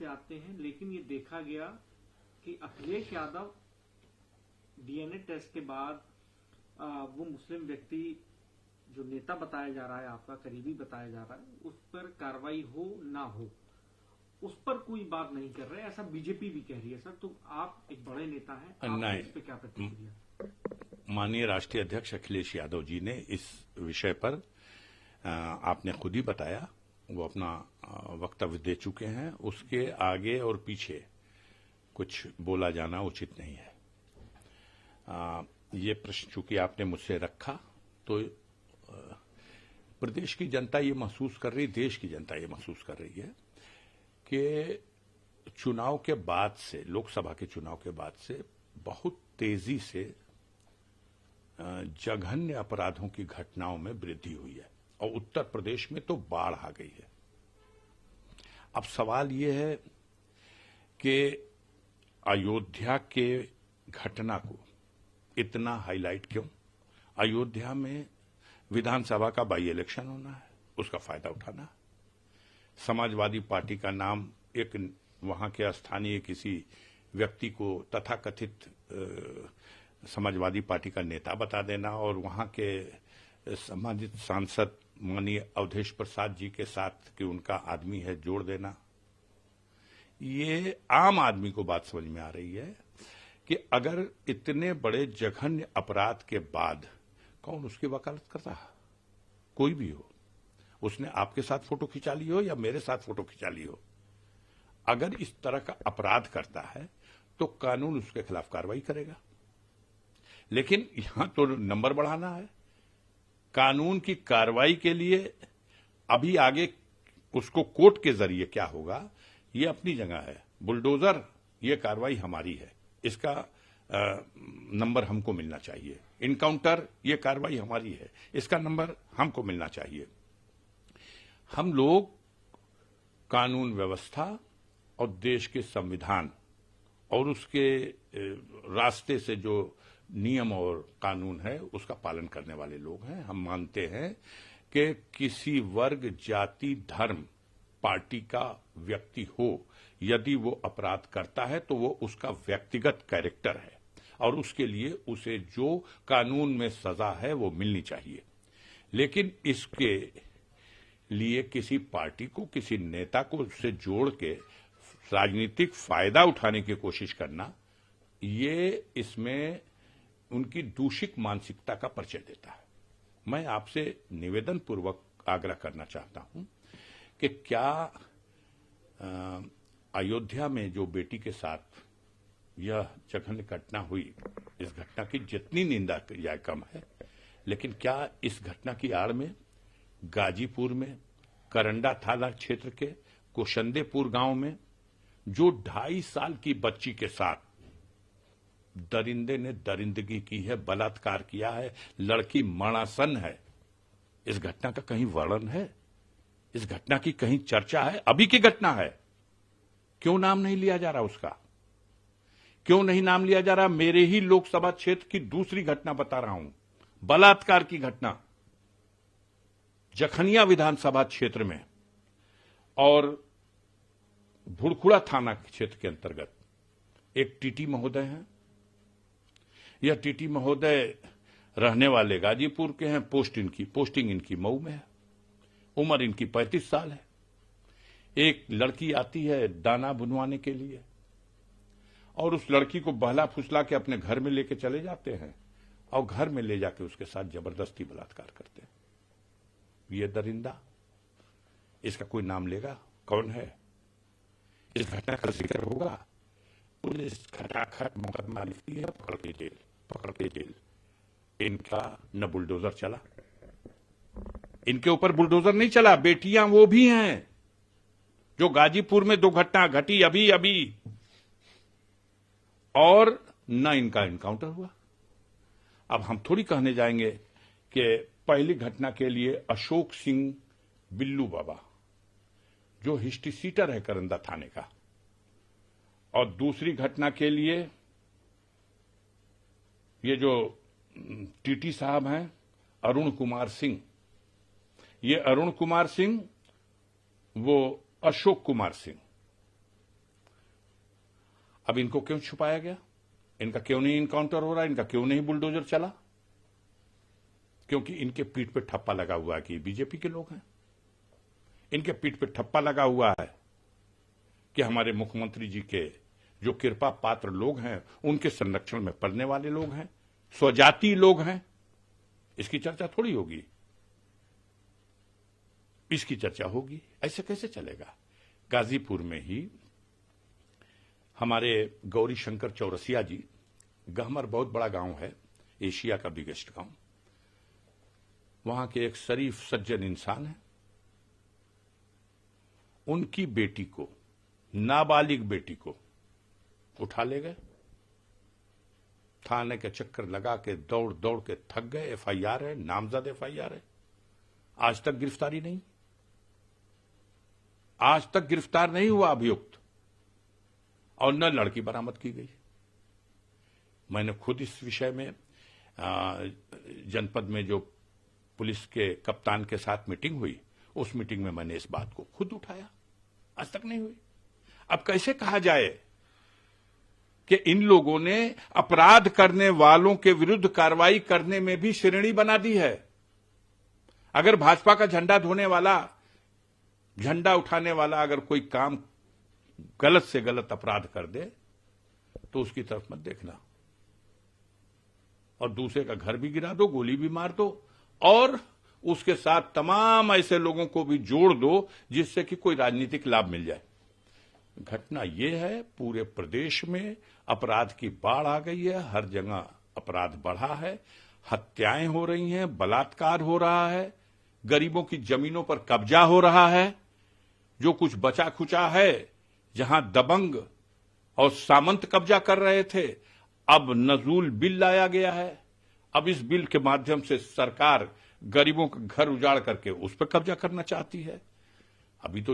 से आते हैं, लेकिन ये देखा गया कि अखिलेश यादव डीएनए टेस्ट के बाद वो मुस्लिम व्यक्ति जो नेता बताया जा रहा है, आपका करीबी बताया जा रहा है, उस पर कार्रवाई हो ना हो, उस पर कोई बात नहीं कर रहे, ऐसा बीजेपी भी कह रही है। सर, तो आप एक बड़े नेता हैं, आप इस पे क्या प्रतिक्रिया? माननीय राष्ट्रीय अध्यक्ष अखिलेश यादव जी ने इस विषय पर आपने खुद ही बताया, वो अपना वक्तव्य दे चुके हैं। उसके आगे और पीछे कुछ बोला जाना उचित नहीं है। ये प्रश्न चूंकि आपने मुझसे रखा, तो प्रदेश की जनता ये महसूस कर रही, देश की जनता ये महसूस कर रही है कि चुनाव के बाद से, लोकसभा के चुनाव के बाद से बहुत तेजी से जघन्य अपराधों की घटनाओं में वृद्धि हुई है और उत्तर प्रदेश में तो बाढ़ आ गई है। अब सवाल ये है कि अयोध्या के घटना को इतना हाईलाइट क्यों? अयोध्या में विधानसभा का बाई इलेक्शन होना है, उसका फायदा उठाना। समाजवादी पार्टी का नाम एक वहां के स्थानीय किसी व्यक्ति को तथाकथित समाजवादी पार्टी का नेता बता देना और वहां के सम्मानित सांसद माननीय अवधेश प्रसाद जी के साथ कि उनका आदमी है जोड़ देना। ये आम आदमी को बात समझ में आ रही है कि अगर इतने बड़े जघन्य अपराध के बाद कौन उसकी वकालत करता है? कोई भी हो, उसने आपके साथ फोटो खिंचा ली हो या मेरे साथ फोटो खिंचा ली हो, अगर इस तरह का अपराध करता है तो कानून उसके खिलाफ कार्रवाई करेगा। लेकिन यहां तो नंबर बढ़ाना है। कानून की कार्रवाई के लिए अभी आगे उसको कोर्ट के जरिए क्या होगा, ये अपनी जगह है। बुलडोजर, ये कार्रवाई हमारी है, इसका नंबर हमको मिलना चाहिए। इनकाउंटर, ये कार्रवाई हमारी है, इसका नंबर हमको मिलना चाहिए। हम लोग कानून व्यवस्था और देश के संविधान और उसके रास्ते से जो नियम और कानून है उसका पालन करने वाले लोग हैं। हम मानते हैं कि किसी वर्ग, जाति, धर्म, पार्टी का व्यक्ति हो, यदि वो अपराध करता है तो वो उसका व्यक्तिगत कैरेक्टर है और उसके लिए उसे जो कानून में सजा है वो मिलनी चाहिए। लेकिन इसके लिए किसी पार्टी को, किसी नेता को उससे जोड़ के राजनीतिक फायदा उठाने की कोशिश करना, ये इसमें उनकी दूषित मानसिकता का परिचय देता है। मैं आपसे निवेदन पूर्वक आग्रह करना चाहता हूं कि क्या अयोध्या में जो बेटी के साथ यह जघन्य घटना हुई, इस घटना की जितनी निंदा की जाए कम है, लेकिन क्या इस घटना की आड़ में गाजीपुर में करंडा थाना क्षेत्र के कुशंदेपुर गांव में जो 2.5 साल की बच्ची के साथ दरिंदे ने दरिंदगी की है, बलात्कार किया है, लड़की मरणासन है, इस घटना का कहीं वर्णन है? इस घटना की कहीं चर्चा है? अभी की घटना है, क्यों नाम नहीं लिया जा रहा उसका? क्यों नहीं नाम लिया जा रहा? मेरे ही लोकसभा क्षेत्र की दूसरी घटना बता रहा हूं, बलात्कार की घटना जखनिया विधानसभा क्षेत्र में और भुड़खुड़ा थाना क्षेत्र के अंतर्गत एक टीटी महोदय हैं। यह टीटी महोदय रहने वाले गाजीपुर के हैं, पोस्टिंग इनकी मऊ में है, उम्र इनकी 35 साल है। एक लड़की आती है दाना बुनवाने के लिए और उस लड़की को बहला फुसला के अपने घर में लेके चले जाते हैं और घर में ले जाके उसके साथ जबरदस्ती बलात्कार करते हैं। ये दरिंदा, इसका कोई नाम लेगा? कौन है? इस घटना का जिक्र होगा, पुलिस खटाखट मुकदमा लिखती है, पकड़ के जेल। इनका न बुलडोजर चला, इनके ऊपर बुलडोजर नहीं चला। बेटियां वो भी हैं जो गाजीपुर में 2 घटना घटी अभी अभी, और न इनका इनकाउंटर हुआ। अब हम थोड़ी कहने जाएंगे कि पहली घटना के लिए अशोक सिंह बिल्लू बाबा जो हिस्ट्री सीटर है करंदा थाने का, और दूसरी घटना के लिए ये जो टीटी साहब हैं अरुण कुमार सिंह, ये अरुण कुमार सिंह, वो अशोक कुमार सिंह, अब इनको क्यों छुपाया गया? इनका क्यों नहीं इनकाउंटर हो रहा? इनका क्यों नहीं बुलडोजर चला? क्योंकि इनके पीठ पे ठप्पा लगा हुआ है कि बीजेपी के लोग हैं। इनके पीठ पे ठप्पा लगा हुआ है कि हमारे मुख्यमंत्री जी के जो कृपा पात्र लोग हैं, उनके संरक्षण में पड़ने वाले लोग हैं, स्वजाति लोग हैं। इसकी चर्चा थोड़ी होगी, इसकी चर्चा होगी। ऐसे कैसे चलेगा? गाजीपुर में ही हमारे गौरी शंकर चौरसिया जी, गहमर बहुत बड़ा गांव है, एशिया का बिगेस्ट गांव, वहां के एक शरीफ सज्जन इंसान है। उनकी बेटी को, नाबालिग बेटी को उठा ले गए, थाने के चक्कर लगा के दौड़ दौड़ के थक गए। एफआईआर है, नामजद एफआईआर है, आज तक गिरफ्तारी नहीं, आज तक गिरफ्तार नहीं हुआ अभियुक्त, और न लड़की बरामद की गई। मैंने खुद इस विषय में जनपद में जो पुलिस के कप्तान के साथ मीटिंग हुई, उस मीटिंग में मैंने इस बात को खुद उठाया, आज तक नहीं हुई। अब कैसे कहा जाए कि इन लोगों ने अपराध करने वालों के विरुद्ध कार्रवाई करने में भी श्रेणी बना दी है। अगर भाजपा का झंडा ढोने वाला, झंडा उठाने वाला अगर कोई काम गलत से गलत अपराध कर दे तो उसकी तरफ मत देखना, और दूसरे का घर भी गिरा दो, गोली भी मार दो, और उसके साथ तमाम ऐसे लोगों को भी जोड़ दो जिससे कि कोई राजनीतिक लाभ मिल जाए। घटना यह है, पूरे प्रदेश में अपराध की बाढ़ आ गई है, हर जगह अपराध बढ़ा है, हत्याएं हो रही हैं, बलात्कार हो रहा है, गरीबों की जमीनों पर कब्जा हो रहा है। जो कुछ बचा खुचा है, जहां दबंग और सामंत कब्जा कर रहे थे, अब नजूल बिल लाया गया है। अब इस बिल के माध्यम से सरकार गरीबों का घर उजाड़ करके उस पर कब्जा करना चाहती है। अभी तो